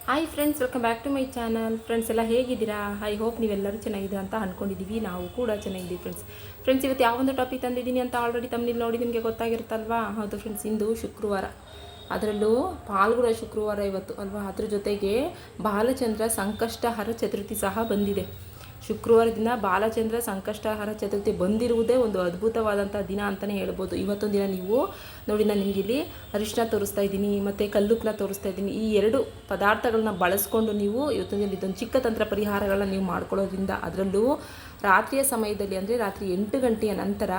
Hi friends, welcome back to my channel. Friends ಎಲ್ಲ ಹೇಗಿದ್ದೀರಾ? I hope ನೀವೆಲ್ಲರೂ ಚೆನ್ನಾಗಿದ್ದೀರಾ ಅಂತ ಅಂದ್ಕೊಂಡಿದ್ದೀವಿ. ನಾವು ಕೂಡ ಚೆನ್ನಾಗಿದ್ದೀವಿ ಫ್ರೆಂಡ್ಸ್ ಇವತ್ತು ಯಾವೊಂದು ಟಾಪಿಕ್ ತಂದಿದ್ದೀನಿ ಅಂತ ಆಲ್ರೆಡಿ ತಮ್ಮಲ್ಲಿ ನೋಡಿ ನಿಮಗೆ ಗೊತ್ತಾಗಿರುತ್ತಲ್ವಾ? ಹೌದು ಫ್ರೆಂಡ್ಸ್, ಇಂದು ಶುಕ್ರವಾರ, ಅದರಲ್ಲೂ ಪಾಲ್ಗುಣ ಶುಕ್ರವಾರ ಇವತ್ತು ಅಲ್ವಾ. ಅದ್ರ ಜೊತೆಗೆ ಬಾಲಚಂದ್ರ ಸಂಕಷ್ಟಹರ ಚತುರ್ಥಿ ಸಹ ಬಂದಿದೆ. ಶುಕ್ರವಾರ ದಿನ ಬಾಲಚಂದ್ರ ಸಂಕಷ್ಟಹರ ಚತುರ್ಥಿ ಬಂದಿರುವುದೇ ಒಂದು ಅದ್ಭುತವಾದಂಥ ದಿನ ಅಂತಲೇ ಹೇಳ್ಬೋದು. ಇವತ್ತೊಂದು ದಿನ ನೀವು ನೋಡಿ, ನಾನು ನಿಮಗೆ ಇಲ್ಲಿ ಅರಿಶಿನ ತೋರಿಸ್ತಾ ಇದ್ದೀನಿ ಮತ್ತು ಕಲ್ಲುಪ್ಪನ್ನ ತೋರಿಸ್ತಾ ಇದ್ದೀನಿ. ಈ ಎರಡು ಪದಾರ್ಥಗಳನ್ನ ಬಳಸ್ಕೊಂಡು ನೀವು ಇವತ್ತೊಂದು ಇದೊಂದು ಚಿಕ್ಕ ತಂತ್ರ ಪರಿಹಾರಗಳನ್ನ ನೀವು ಮಾಡ್ಕೊಳ್ಳೋದ್ರಿಂದ, ಅದರಲ್ಲೂ ರಾತ್ರಿಯ ಸಮಯದಲ್ಲಿ ಅಂದರೆ ರಾತ್ರಿ 8 ಗಂಟೆಯ ನಂತರ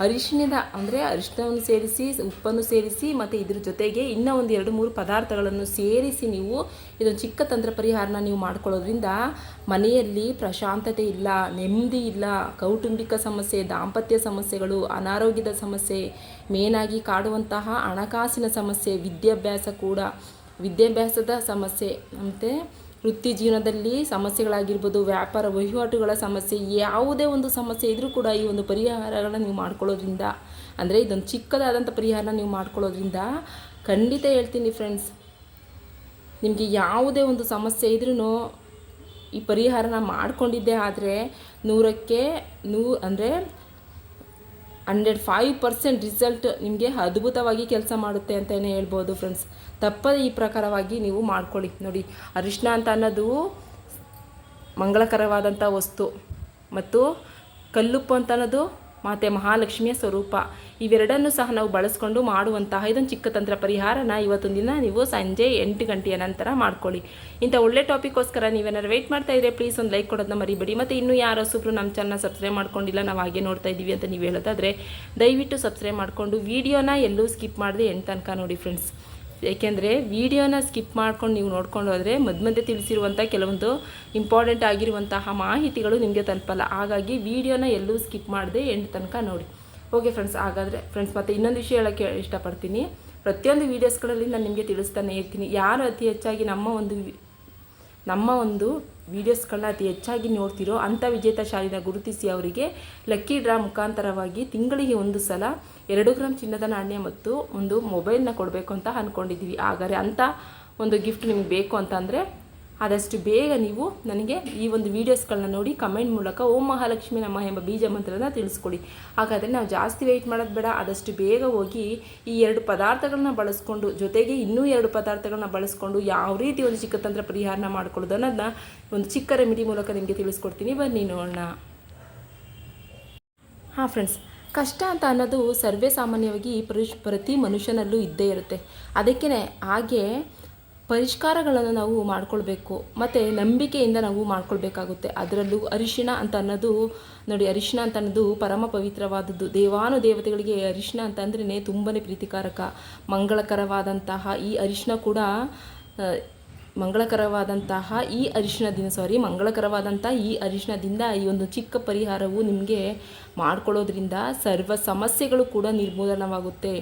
ಅರಿಶಿನವನ್ನು ಸೇರಿಸಿ, ಉಪ್ಪನ್ನು ಸೇರಿಸಿ ಮತ್ತು ಇದ್ರ ಜೊತೆಗೆ ಇನ್ನೂ ಒಂದು 2-3 ಪದಾರ್ಥಗಳನ್ನು ಸೇರಿಸಿ ನೀವು ಇದೊಂದು ಚಿಕ್ಕ ತಂತ್ರ ಪರಿಹಾರನ ನೀವು ಮಾಡ್ಕೊಳ್ಳೋದ್ರಿಂದ ಮನೆಯಲ್ಲಿ ಪ್ರಶಾಂತತೆ ಇಲ್ಲ, ನೆಮ್ಮದಿ ಇಲ್ಲ, ಕೌಟುಂಬಿಕ ಸಮಸ್ಯೆ, ದಾಂಪತ್ಯ ಸಮಸ್ಯೆಗಳು, ಅನಾರೋಗ್ಯದ ಸಮಸ್ಯೆ, ಮೇನಾಗಿ ಕಾಡುವಂತಹ ಹಣಕಾಸಿನ ಸಮಸ್ಯೆ, ವಿದ್ಯಾಭ್ಯಾಸದ ಸಮಸ್ಯೆ, ಮತ್ತು ವೃತ್ತಿ ಜೀವನದಲ್ಲಿ ಸಮಸ್ಯೆಗಳಾಗಿರ್ಬೋದು, ವ್ಯಾಪಾರ ವಹಿವಾಟುಗಳ ಸಮಸ್ಯೆ, ಯಾವುದೇ ಒಂದು ಸಮಸ್ಯೆ ಇದ್ದರೂ ಕೂಡ ಈ ಒಂದು ಪರಿಹಾರಗಳನ್ನ ನೀವು ಮಾಡ್ಕೊಳ್ಳೋದ್ರಿಂದ, ಅಂದರೆ ಇದೊಂದು ಚಿಕ್ಕದಾದಂಥ ಪರಿಹಾರನ ನೀವು ಮಾಡ್ಕೊಳ್ಳೋದ್ರಿಂದ ಖಂಡಿತ ಹೇಳ್ತೀನಿ ಫ್ರೆಂಡ್ಸ್, ನಿಮಗೆ ಯಾವುದೇ ಒಂದು ಸಮಸ್ಯೆ ಇದ್ರೂ ಈ ಪರಿಹಾರನ ಮಾಡ್ಕೊಂಡಿದ್ದೇ ಆದರೆ 100ಕ್ಕೆ 105% ರಿಸಲ್ಟ್ ನಿಮಗೆ ಅದ್ಭುತವಾಗಿ ಕೆಲಸ ಮಾಡುತ್ತೆ ಅಂತಲೇ ಹೇಳ್ಬೋದು ಫ್ರೆಂಡ್ಸ್. ತಪ್ಪದೆ ಈ ಪ್ರಕಾರವಾಗಿ ನೀವು ಮಾಡ್ಕೊಳ್ಳಿ. ನೋಡಿ, ಅರಿಶಿನ ಅಂತ ಅನ್ನೋದು ಮಂಗಳಕರವಾದಂಥ ವಸ್ತು, ಮತ್ತು ಕಲ್ಲುಪ್ಪು ಅಂತ ಅನ್ನೋದು ಮಾತೆ ಮಹಾಲಕ್ಷ್ಮಿಯ ಸ್ವರೂಪ. ಇವೆರಡನ್ನೂ ಸಹ ನಾವು ಬಳಸ್ಕೊಂಡು ಮಾಡುವಂತಹ ಇದೊಂದು ಚಿಕ್ಕ ತಂತ್ರ ಪರಿಹಾರನ ಇವತ್ತೊಂದು ದಿನ ನೀವು ಸಂಜೆ 8 ಗಂಟೆಯ ನಂತರ ಮಾಡ್ಕೊಳ್ಳಿ. ಇಂಥ ಒಳ್ಳೆ ಟಾಪಿಕ್ಕೋಸ್ಕರ ನೀವೇನಾದ್ರು ವೆಯ್ಟ್ ಮಾಡ್ತಾ ಇದ್ರೆ ಪ್ಲೀಸ್ ಒಂದು ಲೈಕ್ ಕೊಡೋದನ್ನ ಮರಿಬೇಡಿ. ಮತ್ತು ಇನ್ನೂ ಯಾರು ಹೊಸಬ್ರು ನಮ್ಮ ಚಾನಲ್ ಸಬ್ಸ್ಕ್ರೈಬ್ ಮಾಡ್ಕೊಂಡಿಲ್ಲ, ನಾವು ಹಾಗೆ ನೋಡ್ತಾ ಇದ್ದೀವಿ ಅಂತ ನೀವು ಹೇಳೋದಾದರೆ ದಯವಿಟ್ಟು ಸಬ್ಸ್ಕ್ರೈಬ್ ಮಾಡಿಕೊಂಡು ವಿಡಿಯೋನ ಎಲ್ಲೂ ಸ್ಕಿಪ್ ಮಾಡದೆ ಎಂಡ್ ತನಕ ನೋಡಿ ಫ್ರೆಂಡ್ಸ್. ಏಕೆಂದರೆ ವಿಡಿಯೋನ ಸ್ಕಿಪ್ ಮಾಡ್ಕೊಂಡು ನೀವು ನೋಡ್ಕೊಂಡು ಹೋದರೆ ಮಧ್ಯೆ ತಿಳಿಸಿರುವಂಥ ಕೆಲವೊಂದು ಇಂಪಾರ್ಟೆಂಟ್ ಆಗಿರುವಂತಹ ಮಾಹಿತಿಗಳು ನಿಮಗೆ ತಲುಪಲ್ಲ. ಹಾಗಾಗಿ ವಿಡಿಯೋನ ಎಲ್ಲೂ ಸ್ಕಿಪ್ ಮಾಡದೆ ಎಂಡ್ ತನಕ ನೋಡಿ. ಓಕೆ ಫ್ರೆಂಡ್ಸ್, ಹಾಗಾದರೆ ಫ್ರೆಂಡ್ಸ್ ಮತ್ತು ಇನ್ನೊಂದು ವಿಷಯ ಹೇಳೋಕ್ಕೆ ಇಷ್ಟಪಡ್ತೀನಿ. ಪ್ರತಿಯೊಂದು ವೀಡಿಯೋಸ್ಗಳಲ್ಲಿ ನಾನು ನಿಮಗೆ ತಿಳಿಸ್ತಾನೆ ಇರ್ತೀನಿ. ಯಾರು ಅತಿ ಹೆಚ್ಚಾಗಿ ನಮ್ಮ ಒಂದು ವೀಡಿಯೋಸ್ಗಳನ್ನ ಅತಿ ಹೆಚ್ಚಾಗಿ ನೋಡ್ತಿರೋ ಅಂಥ ವಿಜೇತ ಶಾಲಿನ ಗುರುತಿಸಿ ಅವರಿಗೆ ಲಕ್ಕಿ ಡ್ರಾ ಮುಖಾಂತರವಾಗಿ ತಿಂಗಳಿಗೆ ಒಂದು ಸಲ 2 ಗ್ರಾಮ್ ಚಿನ್ನದ ನಾಣ್ಯ ಮತ್ತು ಒಂದು ಮೊಬೈಲ್ನ ಕೊಡಬೇಕು ಅಂತ ಅಂದ್ಕೊಂಡಿದ್ದೀವಿ. ಹಾಗಾದರೆ ಅಂಥ ಒಂದು ಗಿಫ್ಟ್ ನಿಮಗೆ ಬೇಕು ಅಂತಂದರೆ ಆದಷ್ಟು ಬೇಗ ನೀವು ನನಗೆ ಈ ಒಂದು ವೀಡಿಯೋಸ್ಗಳನ್ನ ನೋಡಿ ಕಮೆಂಟ್ ಮೂಲಕ ಓಂ ಮಹಾಲಕ್ಷ್ಮಿ ನಮಃ ಎಂಬ ಬೀಜ ಮಂತ್ರನ ತಿಳಿಸ್ಕೊಡಿ. ಹಾಗಾದರೆ ನಾವು ಜಾಸ್ತಿ ವೆಯ್ಟ್ ಮಾಡೋದು ಬೇಡ, ಆದಷ್ಟು ಬೇಗ ಹೋಗಿ ಈ 2 ಪದಾರ್ಥಗಳನ್ನ ಬಳಸ್ಕೊಂಡು, ಜೊತೆಗೆ ಇನ್ನೂ 2 ಪದಾರ್ಥಗಳನ್ನ ಬಳಸ್ಕೊಂಡು ಯಾವ ರೀತಿ ಒಂದು ಚಿಕ್ಕ ತಂತ್ರ ಪರಿಹಾರನ ಮಾಡ್ಕೊಳ್ಳೋದು ಅನ್ನೋದನ್ನ ಒಂದು ಚಿಕ್ಕ ರೆಮಿಡಿ ಮೂಲಕ ನಿಮಗೆ ತಿಳಿಸ್ಕೊಡ್ತೀನಿ. ಬನ್ನಿ ನೋಡೋಣ. ಹಾಂ ಫ್ರೆಂಡ್ಸ್, ಕಷ್ಟ ಅಂತ ಅನ್ನೋದು ಸರ್ವೇ ಸಾಮಾನ್ಯವಾಗಿ ಪ್ರತಿ ಮನುಷ್ಯನಲ್ಲೂ ಇದ್ದೇ ಇರುತ್ತೆ. ಅದಕ್ಕೇ ಹಾಗೆ ಪರಿಷ್ಕಾರಗಳನ್ನು ನಾವು ಮಾಡ್ಕೊಳ್ಬೇಕು ಮತ್ತು ನಂಬಿಕೆಯಿಂದ ನಾವು ಮಾಡ್ಕೊಳ್ಬೇಕಾಗುತ್ತೆ. ಅದರಲ್ಲೂ ಅರಿಶಿನ ಅಂತ ಅನ್ನೋದು ನೋಡಿ, ಅರಿಶಿನ ಅಂತ ಅನ್ನೋದು ಪರಮ ಪವಿತ್ರವಾದದ್ದು. ದೇವತೆಗಳಿಗೆ ಅರಿಶಿನ ಅಂತಂದ್ರೇ ತುಂಬಾ ಪ್ರೀತಿಕಾರಕ. ಮಂಗಳಕರವಾದಂತಹ ಈ ಅರಿಶಿನ ಕೂಡ ಮಂಗಳಕರವಾದಂತಹ ಈ ಅರಿಶಿನದಿಂದ ಈ ಒಂದು ಚಿಕ್ಕ ಪರಿಹಾರವು ನಿಮಗೆ ಮಾಡ್ಕೊಳ್ಳೋದ್ರಿಂದ ಸರ್ವ ಸಮಸ್ಯೆಗಳು ಕೂಡ ನಿರ್ಮೂಲನವಾಗುತ್ತೆ.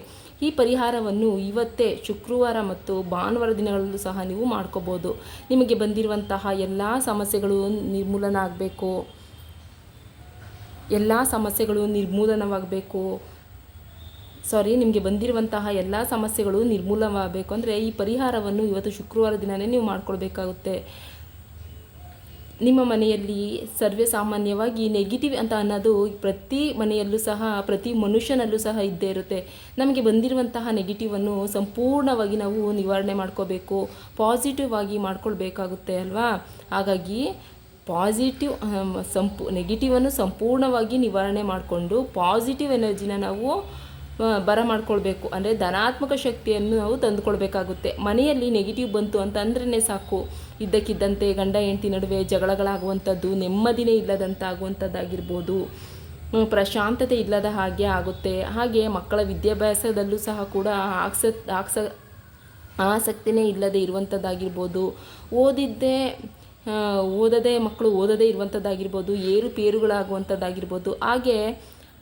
ಈ ಪರಿಹಾರವನ್ನು ಇವತ್ತೇ ಶುಕ್ರವಾರ ಮತ್ತು ಭಾನುವಾರ ದಿನಗಳಲ್ಲೂ ಸಹ ನೀವು ಮಾಡ್ಕೋಬೋದು. ನಿಮಗೆ ಬಂದಿರುವಂತಹ ಎಲ್ಲ ಸಮಸ್ಯೆಗಳು ನಿಮಗೆ ಬಂದಿರುವಂತಹ ಎಲ್ಲ ಸಮಸ್ಯೆಗಳು ನಿರ್ಮೂಲನವಾಗಬೇಕು ಅಂದರೆ ಈ ಪರಿಹಾರವನ್ನು ಇವತ್ತು ಶುಕ್ರವಾರ ದಿನವೇ ನೀವು ಮಾಡ್ಕೊಳ್ಬೇಕಾಗುತ್ತೆ. ನಿಮ್ಮ ಮನೆಯಲ್ಲಿ ಸರ್ವೇ ಸಾಮಾನ್ಯವಾಗಿ ನೆಗೆಟಿವ್ ಅಂತ ಅನ್ನೋದು ಪ್ರತಿ ಮನೆಯಲ್ಲೂ ಸಹ, ಪ್ರತಿ ಮನುಷ್ಯನಲ್ಲೂ ಸಹ ಇದ್ದೇ ಇರುತ್ತೆ. ನಮಗೆ ಬಂದಿರುವಂತಹ ನೆಗೆಟಿವನ್ನು ಸಂಪೂರ್ಣವಾಗಿ ನಾವು ನಿವಾರಣೆ ಮಾಡ್ಕೋಬೇಕು, ಪಾಸಿಟಿವ್ ಆಗಿ ಮಾಡ್ಕೊಳ್ಬೇಕಾಗುತ್ತೆ ಅಲ್ವಾ. ಹಾಗಾಗಿ ನೆಗೆಟಿವನ್ನು ಸಂಪೂರ್ಣವಾಗಿ ನಿವಾರಣೆ ಮಾಡಿಕೊಂಡು ಪಾಸಿಟಿವ್ ಎನರ್ಜಿನ ನಾವು ಮಾಡ್ಕೊಳ್ಬೇಕು. ಅಂದರೆ ಧನಾತ್ಮಕ ಶಕ್ತಿಯನ್ನು ನಾವು ತಂದುಕೊಳ್ಬೇಕಾಗುತ್ತೆ. ಮನೆಯಲ್ಲಿ ನೆಗೆಟಿವ್ ಬಂತು ಅಂತಂದ್ರೇ ಸಾಕು, ಇದ್ದಕ್ಕಿದ್ದಂತೆ ಗಂಡ ಹೆಂಡತಿ ನಡುವೆ ಜಗಳಗಳಾಗುವಂಥದ್ದು, ನೆಮ್ಮದಿನೇ ಇಲ್ಲದಂತಾಗುವಂಥದ್ದಾಗಿರ್ಬೋದು, ಪ್ರಶಾಂತತೆ ಇಲ್ಲದ ಹಾಗೆ ಆಗುತ್ತೆ. ಹಾಗೆ ಮಕ್ಕಳ ವಿದ್ಯಾಭ್ಯಾಸದಲ್ಲೂ ಸಹ ಕೂಡ ಆಸಕ್ತಿನೇ ಇಲ್ಲದೆ ಇರುವಂಥದ್ದಾಗಿರ್ಬೋದು, ಮಕ್ಕಳು ಓದದೇ ಇರುವಂಥದ್ದಾಗಿರ್ಬೋದು, ಏರುಪೇರುಗಳಾಗುವಂಥದ್ದಾಗಿರ್ಬೋದು. ಹಾಗೆ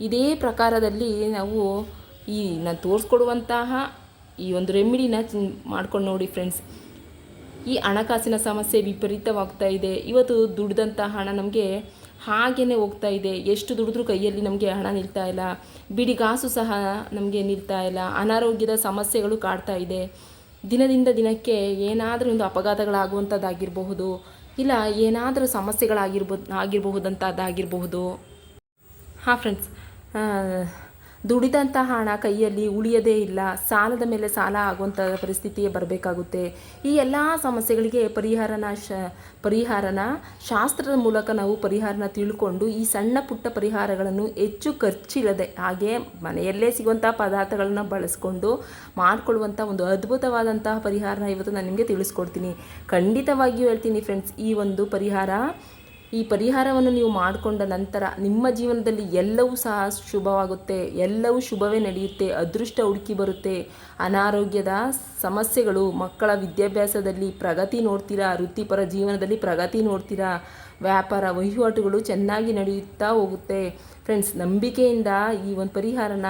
ಇದೇ ಪ್ರಕಾರದಲ್ಲಿ ನಾವು ನಾನು ತೋರಿಸ್ಕೊಡುವಂತಹ ಈ ಒಂದು ರೆಮಿಡಿನ ಮಾಡ್ಕೊಂಡು ನೋಡಿ ಫ್ರೆಂಡ್ಸ್. ಈ ಹಣಕಾಸಿನ ಸಮಸ್ಯೆ ವಿಪರೀತವಾಗ್ತಾ ಇದೆ. ಇವತ್ತು ದುಡ್ದಂಥ ಹಣ ನಮಗೆ ಹಾಗೇ ಹೋಗ್ತಾ ಇದೆ. ಎಷ್ಟು ದುಡಿದ್ರೂ ಕೈಯಲ್ಲಿ ನಮಗೆ ಹಣ ನಿಲ್ತಾ ಇಲ್ಲ, ಬಿಡಿಗಾಸು ಸಹ ನಮಗೆ ನಿಲ್ತಾ ಇಲ್ಲ. ಅನಾರೋಗ್ಯದ ಸಮಸ್ಯೆಗಳು ಕಾಡ್ತಾ ಇದೆ. ದಿನದಿಂದ ದಿನಕ್ಕೆ ಏನಾದರೂ ಒಂದು ಅಪಘಾತಗಳಾಗುವಂಥದ್ದಾಗಿರಬಹುದು, ಇಲ್ಲ ಏನಾದರೂ ಆಗಿರಬಹುದಂಥದ್ದಾಗಿರಬಹುದು. ಹಾಂ ಫ್ರೆಂಡ್ಸ್, ದುಡಿದಂಥ ಹಣ ಕೈಯಲ್ಲಿ ಉಳಿಯದೇ ಇಲ್ಲ, ಸಾಲದ ಮೇಲೆ ಸಾಲ ಆಗುವಂಥ ಪರಿಸ್ಥಿತಿಯೇ ಬರಬೇಕಾಗುತ್ತೆ. ಈ ಎಲ್ಲ ಸಮಸ್ಯೆಗಳಿಗೆ ಪರಿಹಾರನ ಶಾಸ್ತ್ರದ ಮೂಲಕ ನಾವು ಪರಿಹಾರನ ತಿಳ್ಕೊಂಡು ಈ ಸಣ್ಣ ಪುಟ್ಟ ಪರಿಹಾರಗಳನ್ನು ಹೆಚ್ಚು ಖರ್ಚಿಲ್ಲದೆ ಹಾಗೆ ಮನೆಯಲ್ಲೇ ಸಿಗುವಂಥ ಪದಾರ್ಥಗಳನ್ನ ಬಳಸ್ಕೊಂಡು ಮಾಡಿಕೊಳ್ಳುವಂಥ ಒಂದು ಅದ್ಭುತವಾದಂತಹ ಪರಿಹಾರನ ಇವತ್ತು ನಾನು ನಿಮಗೆ ತಿಳಿಸ್ಕೊಡ್ತೀನಿ. ಖಂಡಿತವಾಗಿಯೂ ಹೇಳ್ತೀನಿ ಫ್ರೆಂಡ್ಸ್, ಈ ಪರಿಹಾರವನ್ನು ನೀವು ಮಾಡಿಕೊಂಡ ನಂತರ ನಿಮ್ಮ ಜೀವನದಲ್ಲಿ ಎಲ್ಲವೂ ಸಹ ಶುಭವಾಗುತ್ತೆ, ಎಲ್ಲವೂ ಶುಭವೇ ನಡೆಯುತ್ತೆ, ಅದೃಷ್ಟ ಹುಡುಕಿ ಬರುತ್ತೆ. ಅನಾರೋಗ್ಯದ ಸಮಸ್ಯೆಗಳು, ಮಕ್ಕಳ ವಿದ್ಯಾಭ್ಯಾಸದಲ್ಲಿ ಪ್ರಗತಿ ನೋಡ್ತೀರಾ, ವೃತ್ತಿಪರ ಜೀವನದಲ್ಲಿ ಪ್ರಗತಿ ನೋಡ್ತೀರಾ, ವ್ಯಾಪಾರ ವಹಿವಾಟುಗಳು ಚೆನ್ನಾಗಿ ನಡೆಯುತ್ತಾ ಹೋಗುತ್ತೆ. ಫ್ರೆಂಡ್ಸ್, ನಂಬಿಕೆಯಿಂದ ಈ ಒಂದು ಪರಿಹಾರನ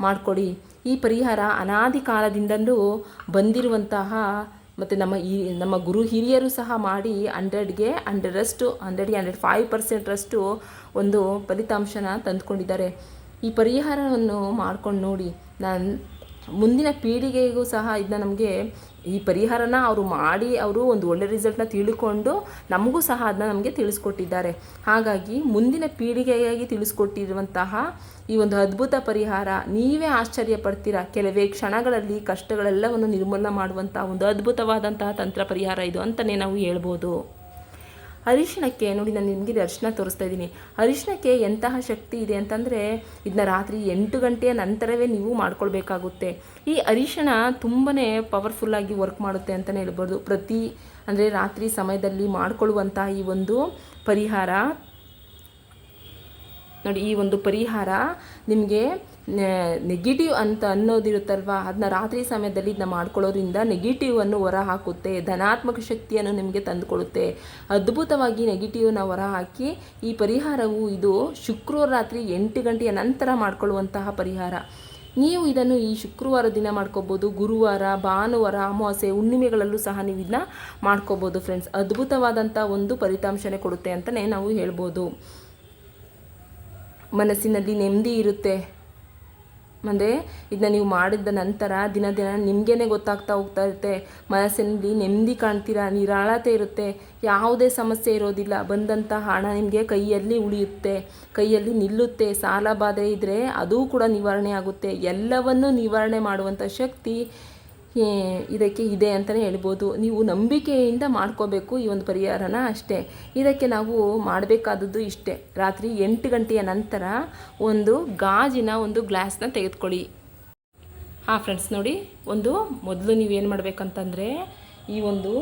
ಮಾಡಿಕೊಡಿ. ಈ ಪರಿಹಾರ ಅನಾದಿ ಕಾಲದಿಂದಲೂ ಬಂದಿರುವಂತಹ ಮತ್ತು ನಮ್ಮ ಗುರು ಹಿರಿಯರು ಸಹ ಮಾಡಿ 100ಗೆ 105% ಒಂದು ಫಲಿತಾಂಶನ ತಂದುಕೊಂಡಿದ್ದಾರೆ. ಈ ಪರಿಹಾರವನ್ನು ಮಾಡ್ಕೊಂಡು ನೋಡಿ, ಮುಂದಿನ ಪೀಳಿಗೆಗೂ ಸಹ ಇದನ್ನ ನಮಗೆ ಈ ಪರಿಹಾರನ ಅವರು ಒಂದು ಒಳ್ಳೆ ರಿಸಲ್ಟ್ನ ತಿಳ್ಕೊಂಡು ನಮಗೂ ಸಹ ಅದನ್ನ ನಮಗೆ ತಿಳಿಸ್ಕೊಟ್ಟಿದ್ದಾರೆ. ಹಾಗಾಗಿ ಮುಂದಿನ ಪೀಳಿಗೆಯಾಗಿ ತಿಳಿಸ್ಕೊಟ್ಟಿರುವಂತಹ ಈ ಒಂದು ಅದ್ಭುತ ಪರಿಹಾರ ನೀವೇ ಆಶ್ಚರ್ಯ ಪಡ್ತೀರಾ. ಕೆಲವೇ ಕ್ಷಣಗಳಲ್ಲಿ ಕಷ್ಟಗಳೆಲ್ಲವನ್ನು ನಿರ್ಮೂಲನೆ ಮಾಡುವಂಥ ಒಂದು ಅದ್ಭುತವಾದಂತಹ ತಂತ್ರ ಪರಿಹಾರ ಇದು ಅಂತಲೇ ನಾವು ಹೇಳ್ಬೋದು. ಅರಿಶಿಣಕ್ಕೆ ನೋಡಿ, ನಾನು ನಿಮಗೆ ಅರಿಶಿಣ ತೋರಿಸ್ತಾ ಇದ್ದೀನಿ. ಅರಿಶಿಣಕ್ಕೆ ಎಂತಹ ಶಕ್ತಿ ಇದೆ ಅಂತಂದರೆ, ಇದನ್ನ ರಾತ್ರಿ 8 ಗಂಟೆಯ ನಂತರವೇ ನೀವು ಮಾಡ್ಕೊಳ್ಬೇಕಾಗುತ್ತೆ. ಈ ಅರಿಶಿಣ ತುಂಬಾ ಪವರ್ಫುಲ್ಲಾಗಿ ವರ್ಕ್ ಮಾಡುತ್ತೆ ಅಂತಲೇ ಹೇಳ್ಬೋದು. ರಾತ್ರಿ ಸಮಯದಲ್ಲಿ ಮಾಡಿಕೊಳ್ಳುವಂಥ ಈ ಒಂದು ಪರಿಹಾರ ನೋಡಿ, ಈ ಒಂದು ಪರಿಹಾರ ನಿಮಗೆ ನೆಗೆಟಿವ್ ಅಂತ ಅನ್ನೋದಿರುತ್ತಲ್ವ, ಅದನ್ನ ರಾತ್ರಿ ಸಮಯದಲ್ಲಿ ಇದನ್ನ ಮಾಡ್ಕೊಳ್ಳೋದ್ರಿಂದ ನೆಗೆಟಿವನ್ನು ಹೊರ ಹಾಕುತ್ತೆ, ಧನಾತ್ಮಕ ಶಕ್ತಿಯನ್ನು ನಿಮಗೆ ತಂದುಕೊಡುತ್ತೆ. ಅದ್ಭುತವಾಗಿ ನೆಗೆಟಿವ್ನ ಹೊರ ಹಾಕಿ ಈ ಪರಿಹಾರವು ಇದು ಶುಕ್ರವಾರ ರಾತ್ರಿ 8 ಗಂಟೆಯ ನಂತರ ಮಾಡಿಕೊಳ್ಳುವಂತಹ ಪರಿಹಾರ. ನೀವು ಇದನ್ನು ಈ ಶುಕ್ರವಾರ ದಿನ ಮಾಡ್ಕೋಬೋದು, ಗುರುವಾರ, ಭಾನುವಾರ, ಅಮಾವಾಸ್ಯೆ, ಹುಣ್ಣಿಮೆಗಳಲ್ಲೂ ಸಹ ನೀವು ಇದನ್ನ ಮಾಡ್ಕೋಬೋದು. ಫ್ರೆಂಡ್ಸ್, ಅದ್ಭುತವಾದಂಥ ಒಂದು ಫಲಿತಾಂಶನೇ ಕೊಡುತ್ತೆ ಅಂತಲೇ ನಾವು ಹೇಳ್ಬೋದು. ಮನಸ್ಸಿನಲ್ಲಿ ನೆಮ್ಮದಿ ಇರುತ್ತೆ. ಅಂದರೆ ಇದನ್ನ ನೀವು ಮಾಡಿದ ನಂತರ ದಿನ ನಿಮಗೇ ಗೊತ್ತಾಗ್ತಾ ಹೋಗ್ತಾ ಇರುತ್ತೆ. ಮನಸ್ಸಿನಲ್ಲಿ ನೆಮ್ಮದಿ ಕಾಣ್ತೀರಾ, ನಿರಾಳತೆ ಇರುತ್ತೆ, ಯಾವುದೇ ಸಮಸ್ಯೆ ಇರೋದಿಲ್ಲ. ಬಂದಂಥ ಹಣ ನಿಮಗೆ ಕೈಯಲ್ಲಿ ಉಳಿಯುತ್ತೆ, ಕೈಯಲ್ಲಿ ನಿಲ್ಲುತ್ತೆ. ಸಾಲ ಬಾಧೆ ಇದ್ದರೆ ಅದೂ ಕೂಡ ನಿವಾರಣೆ ಆಗುತ್ತೆ. ಎಲ್ಲವನ್ನೂ ನಿವಾರಣೆ ಮಾಡುವಂಥ ಶಕ್ತಿ ಇದಕ್ಕೆ ಇದೆ ಅಂತಲೇ ಹೇಳ್ಬೋದು. ನೀವು ನಂಬಿಕೆಯಿಂದ ಮಾಡ್ಕೋಬೇಕು ಈ ಒಂದು ಪರಿಹಾರನ ಅಷ್ಟೇ. ಇದಕ್ಕೆ ನಾವು ಮಾಡಬೇಕಾದದ್ದು ಇಷ್ಟೇ, ರಾತ್ರಿ 8 ಗಂಟೆಯ ನಂತರ ಒಂದು ಗಾಜಿನ ಒಂದು ಗ್ಲಾಸ್ನ ತೆಗೆದುಕೊಳ್ಳಿ. ಹಾಂ ಫ್ರೆಂಡ್ಸ್, ನೋಡಿ, ಮೊದಲು ನೀವೇನು ಮಾಡಬೇಕಂತಂದರೆ, ಈ ಒಂದು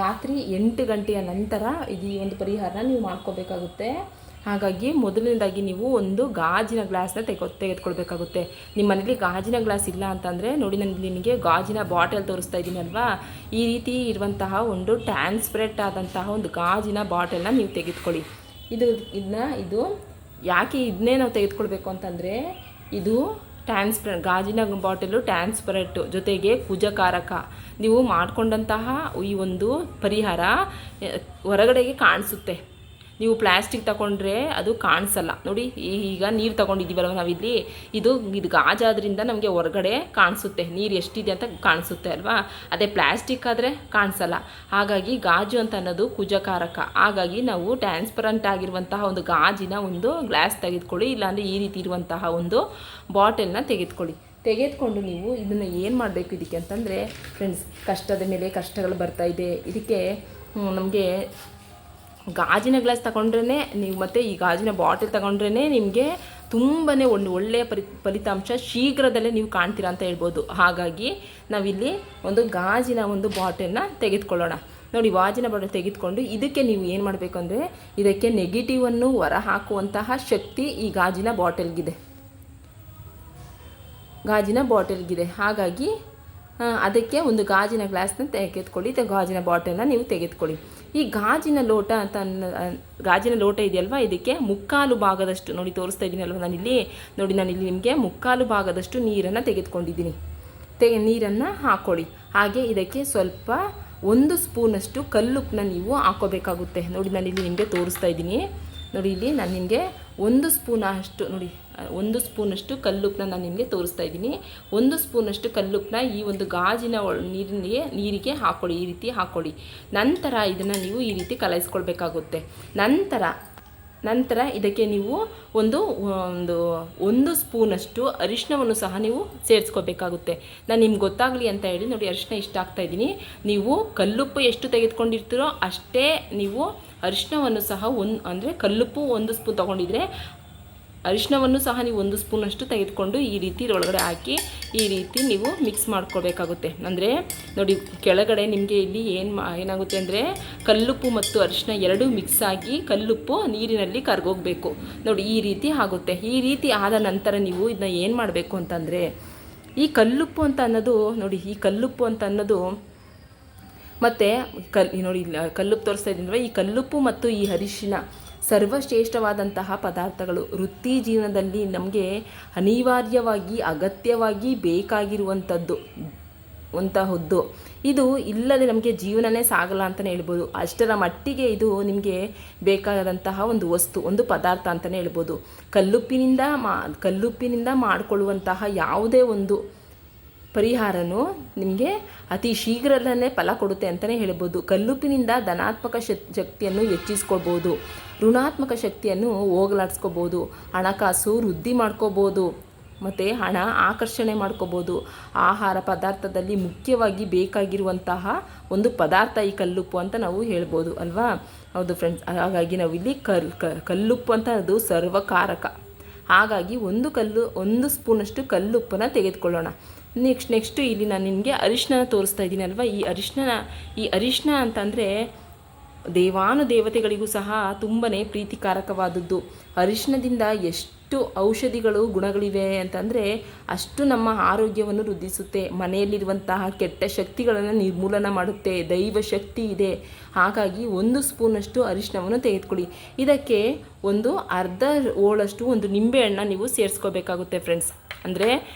ರಾತ್ರಿ 8 ಗಂಟೆಯ ನಂತರ ಈ ಒಂದು ಪರಿಹಾರನ ನೀವು ಮಾಡ್ಕೋಬೇಕಾಗುತ್ತೆ. ಹಾಗಾಗಿ ಮೊದಲನೇದಾಗಿ ನೀವು ಒಂದು ಗಾಜಿನ ಗ್ಲಾಸ್ನ ತೆಗೆದುಕೊಳ್ಬೇಕಾಗುತ್ತೆ. ನಿಮ್ಮ ಮನೇಲಿ ಗಾಜಿನ ಗ್ಲಾಸ್ ಇಲ್ಲ ಅಂತಂದರೆ ನೋಡಿ, ನಾನು ನಿಮಗೆ ಗಾಜಿನ ಬಾಟಲ್ ತೋರಿಸ್ತಾ ಇದ್ದೀನಿ ಅಲ್ವಾ, ಈ ರೀತಿ ಇರುವಂತಹ ಒಂದು ಟ್ರಾನ್ಸ್ಪರೆಂಟ್ ಆದಂತಹ ಒಂದು ಗಾಜಿನ ಬಾಟಲ್ನ ನೀವು ತೆಗೆದುಕೊಳ್ಳಿ. ಇದು ಯಾಕೆ ಇದನ್ನೇ ನಾವು ತೆಗೆದುಕೊಳ್ಬೇಕು ಅಂತಂದರೆ, ಇದು ಗಾಜಿನ ಬಾಟಲು ಟ್ರಾನ್ಸ್ಪರೆಂಟು, ಜೊತೆಗೆ ಕುಜಕಾರಕ. ನೀವು ಮಾಡಿಕೊಂಡಂತಹ ಈ ಒಂದು ಪರಿಹಾರ ಹೊರಗಡೆಗೆ ಕಾಣಿಸುತ್ತೆ. ನೀವು ಪ್ಲಾಸ್ಟಿಕ್ ತಗೊಂಡ್ರೆ ಅದು ಕಾಣಿಸಲ್ಲ. ನೋಡಿ, ಈಗ ನೀರು ತಗೊಂಡಿದ್ದೀವಲ್ವ ನಾವಿಲ್ಲಿ, ಇದು ಗಾಜಾದ್ರಿಂದ ನಮಗೆ ಹೊರಗಡೆ ಕಾಣಿಸುತ್ತೆ, ನೀರು ಎಷ್ಟಿದೆ ಅಂತ ಕಾಣಿಸುತ್ತೆ ಅಲ್ವಾ. ಅದೇ ಪ್ಲಾಸ್ಟಿಕ್ ಆದರೆ ಕಾಣಿಸಲ್ಲ. ಹಾಗಾಗಿ ಗಾಜು ಅಂತ ಅನ್ನೋದು ಕುಜಕಾರಕ. ಹಾಗಾಗಿ ನಾವು ಟ್ರಾನ್ಸ್ಪರೆಂಟ್ ಆಗಿರುವಂತಹ ಒಂದು ಗಾಜಿನ ಒಂದು ಗ್ಲಾಸ್ ತೆಗೆದುಕೊಳ್ಳಿ, ಇಲ್ಲಾಂದರೆ ಈ ರೀತಿ ಇರುವಂತಹ ಒಂದು ಬಾಟಲ್ನ ತೆಗೆದುಕೊಂಡು ನೀವು ಇದನ್ನು ಏನು ಮಾಡಬೇಕು ಇದಕ್ಕೆ ಅಂತಂದರೆ, ಫ್ರೆಂಡ್ಸ್, ಕಷ್ಟದ ಮೇಲೆ ಕಷ್ಟಗಳು ಬರ್ತಾ ಇದೆ. ಇದಕ್ಕೆ ನಮಗೆ ಗಾಜಿನ ಗ್ಲಾಸ್ ತಗೊಂಡ್ರೇ ನೀವು ಮತ್ತು ಈ ಗಾಜಿನ ಬಾಟಲ್ ತಗೊಂಡ್ರೇ ನಿಮಗೆ ತುಂಬಾ ಒಂದು ಒಳ್ಳೆಯ ಫಲಿತಾಂಶ ಶೀಘ್ರದಲ್ಲೇ ನೀವು ಕಾಣ್ತೀರಾ ಅಂತ ಹೇಳ್ಬೋದು. ಹಾಗಾಗಿ ನಾವಿಲ್ಲಿ ಒಂದು ಗಾಜಿನ ಒಂದು ಬಾಟಲ್ನ ತೆಗೆದುಕೊಳ್ಳೋಣ. ನೋಡಿ, ಗಾಜಿನ ಬಾಟಲ್ ತೆಗೆದುಕೊಂಡು ಇದಕ್ಕೆ ನೀವು ಏನು ಮಾಡಬೇಕು ಅಂದರೆ, ಇದಕ್ಕೆ ನೆಗೆಟಿವನ್ನು ಹೊರ ಹಾಕುವಂತಹ ಶಕ್ತಿ ಈ ಗಾಜಿನ ಬಾಟಲ್ಗಿದೆ. ಹಾಗಾಗಿ ಅದಕ್ಕೆ ಒಂದು ಗಾಜಿನ ಗ್ಲಾಸ್ನ ತೆಗೆದುಕೊಳ್ಳಿ, ಗಾಜಿನ ಬಾಟಲ್ನ ನೀವು ತೆಗೆದುಕೊಳ್ಳಿ. ಈ ಗಾಜಿನ ಲೋಟ ಇದೆಯಲ್ವ, ಇದಕ್ಕೆ 3/4 ಭಾಗದಷ್ಟು ನೋಡಿ ತೋರಿಸ್ತಾ ಇದ್ದೀನಲ್ವ ನಾನಿಲ್ಲಿ. ನೋಡಿ, ನಾನಿಲ್ಲಿ ನಿಮಗೆ 3/4 ಭಾಗದಷ್ಟು ನೀರನ್ನು ತೆಗೆದುಕೊಂಡಿದ್ದೀನಿ. ನೀರನ್ನು ಹಾಕ್ಕೊಳ್ಳಿ. ಹಾಗೆ ಇದಕ್ಕೆ ಸ್ವಲ್ಪ 1 ಸ್ಪೂನಷ್ಟು ಕಲ್ಲುಪ್ಪನ್ನ ನೀವು ಹಾಕೋಬೇಕಾಗುತ್ತೆ. ನೋಡಿ, ನಾನಿಲ್ಲಿ ನಿಮಗೆ ತೋರಿಸ್ತಾ ಇದ್ದೀನಿ. ನೋಡಿ ಇಲ್ಲಿ ನಾನು ನಿಮಗೆ 1 ಸ್ಪೂನಷ್ಟು ನೋಡಿ 1 ಸ್ಪೂನಷ್ಟು ಕಲ್ಲುಪ್ಪನ್ನ ನಾನು ನಿಮಗೆ ತೋರಿಸ್ತಾ ಇದ್ದೀನಿ. 1 ಸ್ಪೂನಷ್ಟು ಕಲ್ಲುಪ್ಪನ್ನ ಈ ಒಂದು ಗಾಜಿನ ನೀರಿಗೆ ಹಾಕ್ಕೊಳ್ಳಿ, ಈ ರೀತಿ ಹಾಕ್ಕೊಳ್ಳಿ. ನಂತರ ಇದನ್ನು ನೀವು ಈ ರೀತಿ ಕಲಯಿಸ್ಕೊಳ್ಬೇಕಾಗುತ್ತೆ. ನಂತರ ಇದಕ್ಕೆ ನೀವು ಒಂದು ಸ್ಪೂನಷ್ಟು ಅರಿಶಿನವನ್ನು ಸಹ ನೀವು ಸೇರಿಸ್ಕೋಬೇಕಾಗುತ್ತೆ. ನಾನು ನಿಮ್ಗೆ ಗೊತ್ತಾಗಲಿ ಅಂತ ಹೇಳಿ ನೋಡಿ ಅರಿಶಿನ ಇಷ್ಟ ಹಾಕ್ತಾಯಿದ್ದೀನಿ. ನೀವು ಕಲ್ಲುಪ್ಪು ಎಷ್ಟು ತೆಗೆದುಕೊಂಡಿರ್ತೀರೋ ಅಷ್ಟೇ ನೀವು ಅರಿಶಿನವನ್ನು ಸಹ ಅಂದರೆ ಕಲ್ಲುಪ್ಪು 1 ಸ್ಪೂನ್ ತೊಗೊಂಡಿದ್ರೆ ಅರಿಶಿನವನ್ನು ಸಹ ನೀವು 1 ಸ್ಪೂನಷ್ಟು ತೆಗೆದುಕೊಂಡು ಈ ರೀತಿ ಒಳಗಡೆ ಹಾಕಿ ಈ ರೀತಿ ನೀವು ಮಿಕ್ಸ್ ಮಾಡ್ಕೋಬೇಕಾಗುತ್ತೆ. ಅಂದರೆ ನೋಡಿ ಕೆಳಗಡೆ ನಿಮಗೆ ಇಲ್ಲಿ ಏನಾಗುತ್ತೆ ಅಂದರೆ ಕಲ್ಲುಪ್ಪು ಮತ್ತು ಅರಿಶಿನ ಎರಡೂ ಮಿಕ್ಸ್ ಆಗಿ ಕಲ್ಲುಪ್ಪು ನೀರಿನಲ್ಲಿ ಕರಗೋಗಬೇಕು. ನೋಡಿ ಈ ರೀತಿ ಆಗುತ್ತೆ. ಈ ರೀತಿ ಆದ ನಂತರ ನೀವು ಇದನ್ನ ಏನು ಮಾಡಬೇಕು ಅಂತಂದರೆ ಈ ಕಲ್ಲುಪ್ಪು ಅಂತ ಅನ್ನೋದು ನೋಡಿ, ಈ ಕಲ್ಲುಪ್ಪು ಅಂತ ಅನ್ನೋದು ಮತ್ತು ನೋಡಿ ಕಲ್ಲುಪ್ಪು ತೋರಿಸ್ತಾ ಇದ್ದೀನಲ್ವ, ಈ ಕಲ್ಲುಪ್ಪು ಮತ್ತು ಈ ಅರಿಶಿನ ಸರ್ವಶ್ರೇಷ್ಠವಾದಂತಹ ಪದಾರ್ಥಗಳು. ವೃತ್ತಿ ಜೀವನದಲ್ಲಿ ನಮಗೆ ಅನಿವಾರ್ಯವಾಗಿ ಅಗತ್ಯವಾಗಿ ಬೇಕಾಗಿರುವಂಥದ್ದು. ಇದು ಇಲ್ಲದೆ ನಮಗೆ ಜೀವನನೇ ಸಾಗಲ್ಲ ಅಂತಲೇ ಹೇಳ್ಬೋದು. ಅಷ್ಟರ ಮಟ್ಟಿಗೆ ಇದು ನಿಮಗೆ ಬೇಕಾದಂತಹ ಒಂದು ವಸ್ತು, ಒಂದು ಪದಾರ್ಥ ಅಂತಲೇ ಹೇಳ್ಬೋದು. ಕಲ್ಲುಪ್ಪಿನಿಂದ ಮಾಡಿಕೊಳ್ಳುವಂತಹ ಯಾವುದೇ ಒಂದು ಪರಿಹಾರನೂ ನಿಮಗೆ ಅತಿ ಶೀಘ್ರದಲ್ಲೇ ಫಲ ಕೊಡುತ್ತೆ ಅಂತಲೇ ಹೇಳ್ಬೋದು. ಕಲ್ಲುಪ್ಪಿನಿಂದ ಧನಾತ್ಮಕ ಶಕ್ತಿಯನ್ನು ಹೆಚ್ಚಿಸ್ಕೊಳ್ಬೋದು, ಋಣಾತ್ಮಕ ಶಕ್ತಿಯನ್ನು ಹೋಗಲಾಡಿಸ್ಕೋಬೋದು, ಹಣಕಾಸು ವೃದ್ಧಿ ಮಾಡ್ಕೋಬೋದು, ಮತ್ತು ಹಣ ಆಕರ್ಷಣೆ ಮಾಡ್ಕೋಬೋದು. ಆಹಾರ ಪದಾರ್ಥದಲ್ಲಿ ಮುಖ್ಯವಾಗಿ ಬೇಕಾಗಿರುವಂತಹ ಒಂದು ಪದಾರ್ಥ ಈ ಕಲ್ಲುಪ್ಪು ಅಂತ ನಾವು ಹೇಳ್ಬೋದು ಅಲ್ವಾ. ಹೌದು ಫ್ರೆಂಡ್ಸ್, ಹಾಗಾಗಿ ನಾವು ಇಲ್ಲಿ ಕಲ್ಲುಪ್ಪು ಅಂತ ಅದು ಸರ್ವಕಾರಕ. ಹಾಗಾಗಿ 1 ಸ್ಪೂನಷ್ಟು ಕಲ್ಲುಪ್ಪನ್ನು ತೆಗೆದುಕೊಳ್ಳೋಣ. ನೆಕ್ಸ್ಟು ಇಲ್ಲಿ ನಾನು ನಿಮಗೆ ಅರಿಶಿನ ತೋರಿಸ್ತಾ ಇದ್ದೀನಿ ಅಲ್ವಾ. ಈ ಅರಿಶಿನ ಅಂತಂದರೆ ದೇವಾನುದೇವತೆಗಳಿಗೂ ಸಹ ತುಂಬಾ ಪ್ರೀತಿಕಾರಕವಾದದ್ದು. ಅರಿಶಿನದಿಂದ ಎಷ್ಟು ಔಷಧಿಗಳು ಗುಣಗಳಿವೆ ಅಂತಂದರೆ ಅಷ್ಟು ನಮ್ಮ ಆರೋಗ್ಯವನ್ನು ವೃದ್ಧಿಸುತ್ತೆ. ಮನೆಯಲ್ಲಿರುವಂತಹ ಕೆಟ್ಟ ಶಕ್ತಿಗಳನ್ನು ನಿರ್ಮೂಲನ ಮಾಡುತ್ತೆ. ದೈವ ಶಕ್ತಿ ಇದೆ. ಹಾಗಾಗಿ 1 ಸ್ಪೂನಷ್ಟು ಅರಿಶಿನವನ್ನು ತೆಗೆದುಕೊಳ್ಳಿ. ಇದಕ್ಕೆ ಅರ್ಧ ಹೋಳಷ್ಟು ನಿಂಬೆಹಣ್ಣು ನೀವು ಸೇರಿಸ್ಕೋಬೇಕಾಗುತ್ತೆ ಫ್ರೆಂಡ್ಸ್. ಅಂದರೆ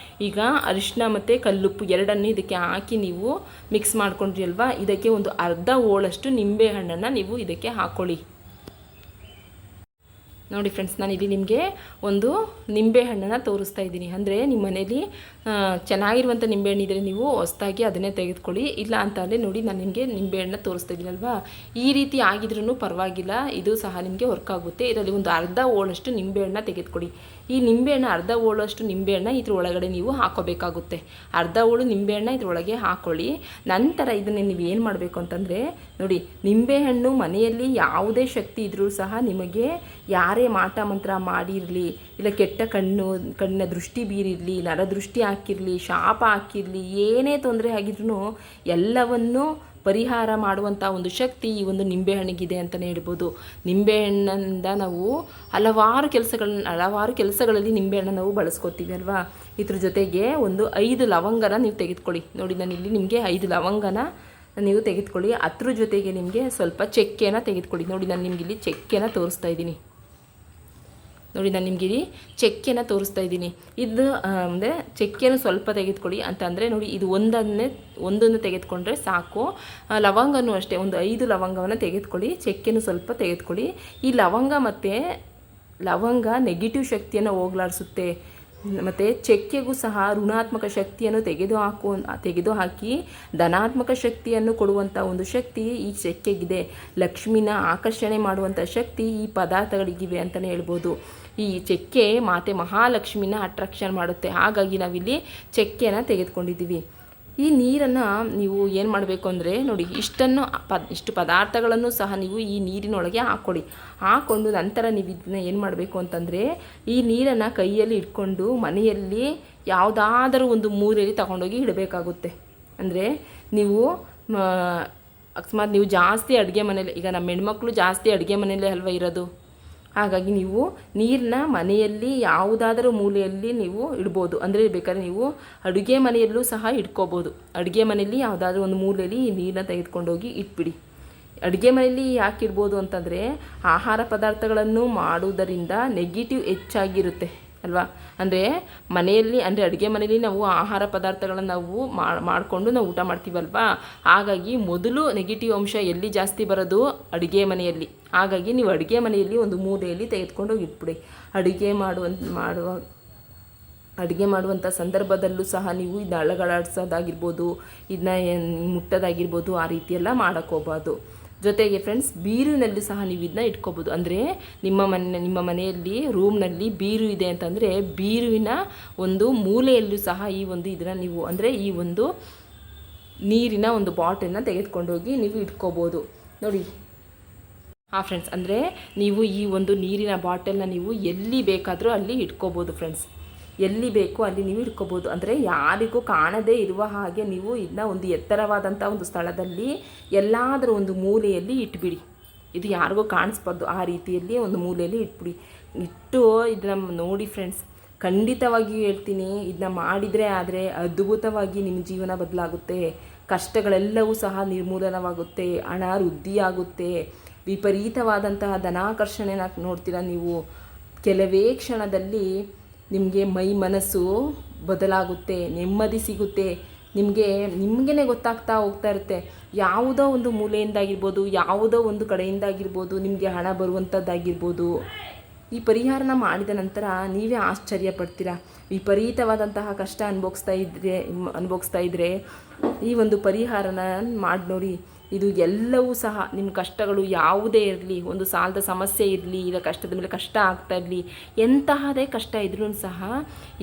ಈಗ ಅರಿಶಿನ ಮತ್ತು ಕಲ್ಲುಪ್ಪು ಎರಡನ್ನು ಇದಕ್ಕೆ ಹಾಕಿ ನೀವು ಮಿಕ್ಸ್ ಮಾಡ್ಕೊಂಡ್ರಿ ಅಲ್ವಾ, ಇದಕ್ಕೆ ಅರ್ಧ ಹೋಳಷ್ಟು ನಿಂಬೆಹಣ್ಣನ್ನು ನೀವು ಇದಕ್ಕೆ ಹಾಕ್ಕೊಳ್ಳಿ. ನೋಡಿ ಫ್ರೆಂಡ್ಸ್, ನಾನಿಲ್ಲಿ ನಿಮಗೆ ನಿಂಬೆಹಣ್ಣನ್ನು ತೋರಿಸ್ತಾ ಇದ್ದೀನಿ. ಅಂದರೆ ನಿಮ್ಮ ಮನೇಲಿ ಚೆನ್ನಾಗಿರುವಂಥ ನಿಂಬೆಹಣ್ಣಿದ್ರೆ ನೀವು ಹೊಸದಾಗಿ ಅದನ್ನೇ ತೆಗೆದುಕೊಳ್ಳಿ. ಇಲ್ಲ ಅಂತಂದರೆ ನೋಡಿ ನಾನು ನಿಮಗೆ ನಿಂಬೆಹಣ್ಣು ತೋರಿಸ್ತಾ ಇದ್ದೀನಲ್ವಾ, ಈ ರೀತಿ ಆಗಿದ್ರೂ ಪರವಾಗಿಲ್ಲ, ಇದು ಸಹ ನಿಮಗೆ ವರ್ಕ್ ಆಗುತ್ತೆ. ಇದರಲ್ಲಿ ಅರ್ಧ ಹೋಳಷ್ಟು ನಿಂಬೆಹಣ್ಣು ತೆಗೆದುಕೊಳ್ಳಿ. ಈ ನಿಂಬೆಹಣ್ಣು ಅರ್ಧ ಹೋಳಷ್ಟು ನಿಂಬೆಹಣ್ಣು ಇದ್ರ ಒಳಗಡೆ ನೀವು ಹಾಕೋಬೇಕಾಗುತ್ತೆ. ಅರ್ಧ ಹೋಳು ನಿಂಬೆಹಣ್ಣು ಇದ್ರೊಳಗೆ ಹಾಕ್ಕೊಳ್ಳಿ. ನಂತರ ಇದನ್ನು ನೀವು ಏನು ಮಾಡಬೇಕು ಅಂತಂದರೆ ನೋಡಿ, ನಿಂಬೆಹಣ್ಣು ಮನೆಯಲ್ಲಿ ಯಾವುದೇ ಶಕ್ತಿ ಇದ್ದರೂ ಸಹ ನಿಮಗೆ ಯಾರೇ ಮಾಟ ಮಂತ್ರ ಮಾಡಿರಲಿ, ಇಲ್ಲ ಕೆಟ್ಟ ಕಣ್ಣಿನ ದೃಷ್ಟಿ ಬೀರಿರಲಿ, ನರದೃಷ್ಟಿ ಹಾಕಿರಲಿ, ಶಾಪ ಹಾಕಿರಲಿ, ಏನೇ ತೊಂದರೆ ಆಗಿದ್ರೂ ಎಲ್ಲವನ್ನೂ ಪರಿಹಾರ ಮಾಡುವಂಥ ಒಂದು ಶಕ್ತಿ ಈ ನಿಂಬೆಹಣ್ಣಿಗಿದೆ ಅಂತಲೇ ಹೇಳ್ಬೋದು. ನಿಂಬೆಹಣ್ಣಿಂದ ನಾವು ಹಲವಾರು ಕೆಲಸಗಳಲ್ಲಿ ನಿಂಬೆಹಣ್ಣು ನಾವು ಬಳಸ್ಕೊತೀವಿ ಅಲ್ವಾ. ಇದ್ರ ಜೊತೆಗೆ 5 ಲವಂಗನ ನೀವು ತೆಗೆದುಕೊಳ್ಳಿ. ನೋಡಿ ನಾನು ಇಲ್ಲಿ ನಿಮಗೆ 5 ಲವಂಗನ ನೀವು ತೆಗೆದುಕೊಳ್ಳಿ. ಅದ್ರ ಜೊತೆಗೆ ನಿಮಗೆ ಸ್ವಲ್ಪ ಚಕ್ಕೆನ ತೆಗೆದುಕೊಳ್ಳಿ. ನೋಡಿ ನಾನು ನಿಮ್ಗೆ ಇಲ್ಲಿ ಚಕ್ಕೆನ ತೋರಿಸ್ತಾ ಇದ್ದೀನಿ. ಇದು ಅಂದರೆ ಚಕ್ಕೆನ ಸ್ವಲ್ಪ ತೆಗೆದುಕೊಳ್ಳಿ ಅಂತಂದರೆ ನೋಡಿ, ಇದು ಒಂದನ್ನು ತೆಗೆದುಕೊಂಡ್ರೆ ಸಾಕು. ಲವಂಗನೂ ಅಷ್ಟೇ 5 ಲವಂಗವನ್ನು ತೆಗೆದುಕೊಳ್ಳಿ. ಚಕ್ಕೆನೂ ಸ್ವಲ್ಪ ತೆಗೆದುಕೊಳ್ಳಿ. ಈ ಲವಂಗ ನೆಗೆಟಿವ್ ಶಕ್ತಿಯನ್ನು ಹೋಗಲಾಡಿಸುತ್ತೆ. ಮತ್ತು ಚಕ್ಕೆಗೂ ಸಹ ಋಣಾತ್ಮಕ ಶಕ್ತಿಯನ್ನು ತೆಗೆದುಹಾಕಿ ಧನಾತ್ಮಕ ಶಕ್ತಿಯನ್ನು ಕೊಡುವಂಥ ಒಂದು ಶಕ್ತಿ ಈ ಚಕ್ಕೆಗಿದೆ. ಲಕ್ಷ್ಮಿನ ಆಕರ್ಷಣೆ ಮಾಡುವಂಥ ಶಕ್ತಿ ಈ ಪದಾರ್ಥಗಳಿಗಿವೆ ಅಂತಲೇ ಹೇಳ್ಬೋದು. ಈ ಚಕ್ಕೆ ಮಾತೆ ಮಹಾಲಕ್ಷ್ಮಿನ ಅಟ್ರಾಕ್ಷನ್ ಮಾಡುತ್ತೆ. ಹಾಗಾಗಿ ನಾವಿಲ್ಲಿ ಚಕ್ಕೆನ ತೆಗೆದುಕೊಂಡಿದ್ದೀವಿ. ಈ ನೀರನ್ನು ನೀವು ಏನು ಮಾಡಬೇಕು ಅಂದರೆ ನೋಡಿ, ಇಷ್ಟು ಪದಾರ್ಥಗಳನ್ನು ಸಹ ನೀವು ಈ ನೀರಿನೊಳಗೆ ಹಾಕ್ಕೊಂಡು ನಂತರ ನೀವು ಇದನ್ನ ಏನು ಮಾಡಬೇಕು ಅಂತಂದರೆ ಈ ನೀರನ್ನು ಕೈಯಲ್ಲಿ ಇಟ್ಕೊಂಡು ಮನೆಯಲ್ಲಿ ಯಾವುದಾದರೂ ಒಂದು ಮೂಲೆಯಲ್ಲಿ ತಗೊಂಡೋಗಿ ಇಡಬೇಕಾಗುತ್ತೆ. ಅಂದರೆ ನೀವು ಅಕಸ್ಮಾತ್ ನೀವು ಜಾಸ್ತಿ ಅಡುಗೆ ಮನೇಲಿ, ಈಗ ನಮ್ಮ ಹೆಣ್ಮಕ್ಳು ಜಾಸ್ತಿ ಅಡುಗೆ ಮನೆಯಲ್ಲೇ ಅಲ್ವಾ ಇರೋದು, ಹಾಗಾಗಿ ನೀವು ನೀರನ್ನ ಮನೆಯಲ್ಲಿ ಯಾವುದಾದರೂ ಮೂಲೆಯಲ್ಲಿ ನೀವು ಇಡ್ಬೋದು. ಅಂದರೆ ಬೇಕಾದ್ರೆ ನೀವು ಅಡುಗೆ ಮನೆಯಲ್ಲೂ ಸಹ ಇಟ್ಕೋಬೋದು. ಅಡುಗೆ ಮನೆಯಲ್ಲಿ ಯಾವುದಾದ್ರೂ ಒಂದು ಮೂಲೆಯಲ್ಲಿ ಈ ನೀರನ್ನ ತೆಗೆದುಕೊಂಡೋಗಿ ಇಟ್ಬಿಡಿ. ಅಡುಗೆ ಮನೆಯಲ್ಲಿ ಯಾಕೆ ಇಡ್ಬೋದು ಅಂತಂದರೆ ಆಹಾರ ಪದಾರ್ಥಗಳನ್ನು ಮಾಡುವುದರಿಂದ ನೆಗೆಟಿವ್ ಹೆಚ್ಚಾಗಿರುತ್ತೆ. ಅಲ್ವಾ. ಅಂದರೆ ಮನೆಯಲ್ಲಿ ಅಂದರೆ ಅಡುಗೆ ಮನೆಯಲ್ಲಿ ನಾವು ಆಹಾರ ಪದಾರ್ಥಗಳನ್ನು ನಾವು ಮಾಡಿಕೊಂಡು ನಾವು ಊಟ ಮಾಡ್ತೀವಲ್ವಾ. ಹಾಗಾಗಿ ಮೊದಲು ನೆಗೆಟಿವ್ ಅಂಶ ಎಲ್ಲಿ ಜಾಸ್ತಿ ಬರೋದು, ಅಡುಗೆ ಮನೆಯಲ್ಲಿ. ಹಾಗಾಗಿ ನೀವು ಅಡುಗೆ ಮನೆಯಲ್ಲಿ ಒಂದು ಮೂಲೆಯಲ್ಲಿ ತೆಗೆದುಕೊಂಡು ಇಟ್ಬಿಡಿ. ಅಡುಗೆ ಮಾಡುವಂಥ ಸಂದರ್ಭದಲ್ಲೂ ಸಹ ನೀವು ಇದನ್ನ ಅಳಗಳಾಡಿಸೋದಾಗಿರ್ಬೋದು, ಇದನ್ನ ಮುಟ್ಟೋದಾಗಿರ್ಬೋದು, ಆ ರೀತಿಯೆಲ್ಲ ಮಾಡೋಕ್ಕೋಗ್ಬಾರ್ದು. ಜೊತೆಗೆ ಫ್ರೆಂಡ್ಸ್, ಬೀರುವಿನಲ್ಲಿ ಸಹ ನೀವು ಇದನ್ನ ಇಟ್ಕೋಬೋದು. ಅಂದರೆ ನಿಮ್ಮ ಮನೆಯಲ್ಲಿ ರೂಮ್ನಲ್ಲಿ ಬೀರು ಇದೆ ಅಂತಂದರೆ ಬೀರುವಿನ ಒಂದು ಮೂಲೆಯಲ್ಲೂ ಸಹ ಈ ಒಂದು ಇದನ್ನು ನೀವು ಅಂದರೆ ಈ ಒಂದು ನೀರಿನ ಒಂದು ಬಾಟಲನ್ನ ತೆಗೆದುಕೊಂಡೋಗಿ ನೀವು ಇಟ್ಕೋಬೋದು ನೋಡಿ. ಫ್ರೆಂಡ್ಸ್, ಅಂದರೆ ನೀವು ಈ ಒಂದು ನೀರಿನ ಬಾಟಲ್ನ ನೀವು ಎಲ್ಲಿ ಬೇಕಾದರೂ ಅಲ್ಲಿ ಇಟ್ಕೋಬೋದು ಫ್ರೆಂಡ್ಸ್. ಎಲ್ಲಿ ಬೇಕೋ ಅಲ್ಲಿ ನೀವು ಇಟ್ಕೋಬೋದು. ಅಂದರೆ ಯಾರಿಗೂ ಕಾಣದೇ ಇರುವ ಹಾಗೆ ನೀವು ಇದನ್ನ ಒಂದು ಎತ್ತರವಾದಂಥ ಒಂದು ಸ್ಥಳದಲ್ಲಿ ಎಲ್ಲಾದರೂ ಒಂದು ಮೂಲೆಯಲ್ಲಿ ಇಟ್ಬಿಡಿ. ಇದು ಯಾರಿಗೂ ಕಾಣಿಸ್ಬಾರ್ದು, ಆ ರೀತಿಯಲ್ಲಿ ಒಂದು ಮೂಲೆಯಲ್ಲಿ ಇಟ್ಟು ಇದನ್ನ ನೋಡಿ ಫ್ರೆಂಡ್ಸ್, ಖಂಡಿತವಾಗಿಯೂ ಹೇಳ್ತೀನಿ, ಇದನ್ನ ಮಾಡಿದರೆ ಆದರೆ ಅದ್ಭುತವಾಗಿ ನಿಮ್ಮ ಜೀವನ ಬದಲಾಗುತ್ತೆ. ಕಷ್ಟಗಳೆಲ್ಲವೂ ಸಹ ನಿರ್ಮೂಲನವಾಗುತ್ತೆ, ಹಣ ವೃದ್ಧಿಯಾಗುತ್ತೆ, ವಿಪರೀತವಾದಂತಹ ಧನಾಕರ್ಷಣೆನ ನೋಡ್ತೀರಾ ನೀವು. ಕೆಲವೇ ಕ್ಷಣದಲ್ಲಿ ನಿಮಗೆ ಮನಸ್ಸು ಬದಲಾಗುತ್ತೆ, ನೆಮ್ಮದಿ ಸಿಗುತ್ತೆ. ನಿಮಗೇ ಗೊತ್ತಾಗ್ತಾ ಹೋಗ್ತಾ ಇರುತ್ತೆ. ಯಾವುದೋ ಒಂದು ಮೂಲೆಯಿಂದಾಗಿರ್ಬೋದು, ಯಾವುದೋ ಒಂದು ಕಡೆಯಿಂದಾಗಿರ್ಬೋದು, ನಿಮಗೆ ಹಣ ಬರುವಂಥದ್ದಾಗಿರ್ಬೋದು. ಈ ಪರಿಹಾರನ ಮಾಡಿದ ನಂತರ ನೀವೇ ಆಶ್ಚರ್ಯ ಪಡ್ತೀರಾ. ವಿಪರೀತವಾದಂತಹ ಕಷ್ಟ ಅನುಭವಿಸ್ತಾ ಇದ್ದರೆ ಈ ಒಂದು ಪರಿಹಾರನ ಮಾಡಿ ನೋಡಿ. ಇದು ಎಲ್ಲವೂ ಸಹ ನಿಮ್ಮ ಕಷ್ಟಗಳು ಯಾವುದೇ ಇರಲಿ, ಒಂದು ಸಾಲದ ಸಮಸ್ಯೆ ಇರಲಿ, ಇಲ್ಲ ಕಷ್ಟದ ಮೇಲೆ ಕಷ್ಟ ಆಗ್ತಾ ಇರಲಿ, ಎಂತಹದೇ ಕಷ್ಟ ಇದ್ರೂ ಸಹ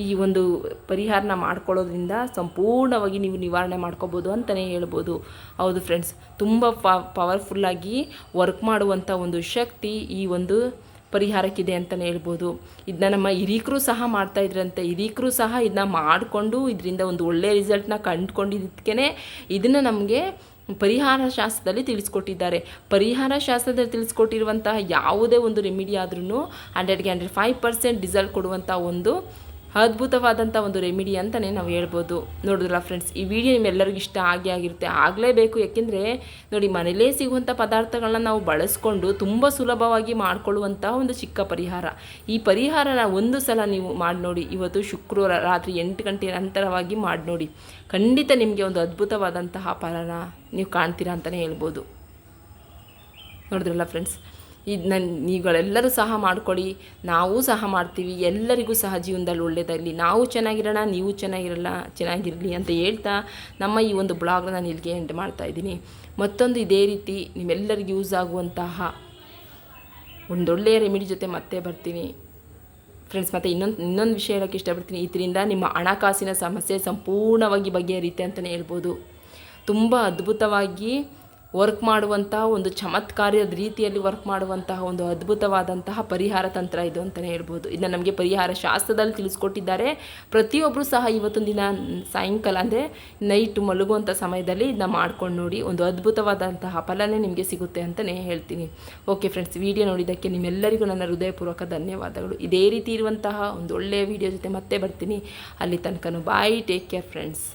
ಈ ಒಂದು ಪರಿಹಾರನ ಮಾಡ್ಕೊಳ್ಳೋದ್ರಿಂದ ಸಂಪೂರ್ಣವಾಗಿ ನೀವು ನಿವಾರಣೆ ಮಾಡ್ಕೋಬೋದು ಅಂತಲೇ ಹೇಳ್ಬೋದು. ಹೌದು ಫ್ರೆಂಡ್ಸ್, ತುಂಬ ಪವರ್ಫುಲ್ಲಾಗಿ ವರ್ಕ್ ಮಾಡುವಂಥ ಒಂದು ಶಕ್ತಿ ಈ ಒಂದು ಪರಿಹಾರಕ್ಕಿದೆ ಅಂತಲೇ ಹೇಳ್ಬೋದು. ಇದನ್ನ ನಮ್ಮ ಹಿರೀಕರು ಸಹ ಮಾಡ್ತಾಯಿದ್ರಂತೆ. ಹಿರೀಕರು ಸಹ ಇದನ್ನ ಮಾಡಿಕೊಂಡು ಇದರಿಂದ ಒಂದು ಒಳ್ಳೆಯ ರಿಸಲ್ಟ್ನ ಕಂಡುಕೊಂಡಿದ್ದಕ್ಕೇ ಇದನ್ನು ನಮಗೆ ಪರಿಹಾರ ಶಾಸ್ತ್ರದಲ್ಲಿ ತಿಳಿಸ್ಕೊಟ್ಟಿದ್ದಾರೆ. ಪರಿಹಾರ ಶಾಸ್ತ್ರದಲ್ಲಿ ತಿಳಿಸ್ಕೊಟ್ಟಿರುವಂತಹ ಯಾವುದೇ ಒಂದು ರೆಮಿಡಿ ಆದ್ರೂ 100ಗೆ 105% ರಿಸಲ್ಟ್ ಕೊಡುವಂಥ ಒಂದು ಅದ್ಭುತವಾದಂಥ ಒಂದು ರೆಮಿಡಿ ಅಂತಲೇ ನಾವು ಹೇಳ್ಬೋದು. ನೋಡಿದ್ರಲ್ಲ ಫ್ರೆಂಡ್ಸ್, ಈ ವಿಡಿಯೋ ನಿಮ್ಮೆಲ್ಲರಿಗೂ ಇಷ್ಟ ಆಗಿರುತ್ತೆ, ಆಗಲೇಬೇಕು. ಯಾಕೆಂದರೆ ನೋಡಿ, ಮನೇಲೇ ಸಿಗುವಂಥ ಪದಾರ್ಥಗಳನ್ನ ನಾವು ಬಳಸ್ಕೊಂಡು ತುಂಬ ಸುಲಭವಾಗಿ ಮಾಡಿಕೊಳ್ಳುವಂಥ ಒಂದು ಚಿಕ್ಕ ಪರಿಹಾರ. ಈ ಪರಿಹಾರನ ಒಂದು ಸಲ ನೀವು ಮಾಡಿ ನೋಡಿ. ಇವತ್ತು ಶುಕ್ರವಾರ ರಾತ್ರಿ 8 ಗಂಟೆ ನಂತರವಾಗಿ ಮಾಡಿ ನೋಡಿ. ಖಂಡಿತ ನಿಮಗೆ ಒಂದು ಅದ್ಭುತವಾದಂತಹ ಫಲನ ನೀವು ಕಾಣ್ತೀರಾ ಅಂತಲೇ ಹೇಳ್ಬೋದು. ನೋಡಿದ್ರಲ್ಲ ಫ್ರೆಂಡ್ಸ್, ಇದನ್ನ ನೀವುಗಳೆಲ್ಲರೂ ಸಹ ಮಾಡ್ಕೊಳ್ಳಿ, ನಾವು ಸಹ ಮಾಡ್ತೀವಿ. ಎಲ್ಲರಿಗೂ ಸಹ ಜೀವನದಲ್ಲಿ ಒಳ್ಳೆಯದಾಗಲಿ, ನಾವು ಚೆನ್ನಾಗಿರೋಣ, ನೀವು ಚೆನ್ನಾಗಿರಲಿ ಅಂತ ಹೇಳ್ತಾ ನಮ್ಮ ಈ ಒಂದು ಬ್ಲಾಗ್ನ ನಾನು ಇಲ್ಲಿಗೆ ಎಂಡ್ ಮಾಡ್ತಾಯಿದ್ದೀನಿ. ಮತ್ತೊಂದು ಇದೇ ರೀತಿ ನಿಮ್ಮೆಲ್ಲರಿಗೂ ಯೂಸ್ ಆಗುವಂತಹ ಒಂದೊಳ್ಳೆಯ ರೆಮಿಡಿ ಜೊತೆ ಮತ್ತೆ ಬರ್ತೀನಿ ಫ್ರೆಂಡ್ಸ್. ಮತ್ತು ಇನ್ನೊಂದು ವಿಷಯ ಹೇಳೋಕ್ಕೆ ಇಷ್ಟಪಡ್ತೀನಿ. ಇದರಿಂದ ನಿಮ್ಮ ಹಣಕಾಸಿನ ಸಮಸ್ಯೆ ಸಂಪೂರ್ಣವಾಗಿ ಬಗೆಹರಿಯುತ್ತೆ ಅಂತಲೇ ಹೇಳ್ಬೋದು. ತುಂಬ ಅದ್ಭುತವಾಗಿ ವರ್ಕ್ ಮಾಡುವಂಥ ಒಂದು ಚಮತ್ಕಾರದ ರೀತಿಯಲ್ಲಿ ವರ್ಕ್ ಮಾಡುವಂತಹ ಒಂದು ಅದ್ಭುತವಾದಂತಹ ಪರಿಹಾರ ತಂತ್ರ ಇದು ಅಂತಲೇ ಹೇಳ್ಬೋದು. ಇದನ್ನು ನಮಗೆ ಪರಿಹಾರ ಶಾಸ್ತ್ರದಲ್ಲಿ ತಿಳಿಸ್ಕೊಟ್ಟಿದ್ದಾರೆ. ಪ್ರತಿಯೊಬ್ಬರು ಸಹ ಇವತ್ತೊಂದು ದಿನ ಸಾಯಂಕಾಲ ಅಂದರೆ ನೈಟ್ ಮಲಗುವಂಥ ಸಮಯದಲ್ಲಿ ಇದನ್ನ ಮಾಡ್ಕೊಂಡು ನೋಡಿ, ಒಂದು ಅದ್ಭುತವಾದಂತಹ ಫಲನೇ ನಿಮಗೆ ಸಿಗುತ್ತೆ ಅಂತಲೇ ಹೇಳ್ತೀನಿ. ಓಕೆ ಫ್ರೆಂಡ್ಸ್, ವಿಡಿಯೋ ನೋಡಿದ್ದಕ್ಕೆ ನಿಮ್ಮೆಲ್ಲರಿಗೂ ನನ್ನ ಹೃದಯಪೂರ್ವಕ ಧನ್ಯವಾದಗಳು. ಇದೇ ರೀತಿ ಇರುವಂತಹ ಒಂದು ಒಳ್ಳೆಯ ವಿಡಿಯೋ ಜೊತೆ ಮತ್ತೆ ಬರ್ತೀನಿ. ಅಲ್ಲಿ ತನಕ ಬಾಯ್, ಟೇಕ್ ಕೇರ್ ಫ್ರೆಂಡ್ಸ್.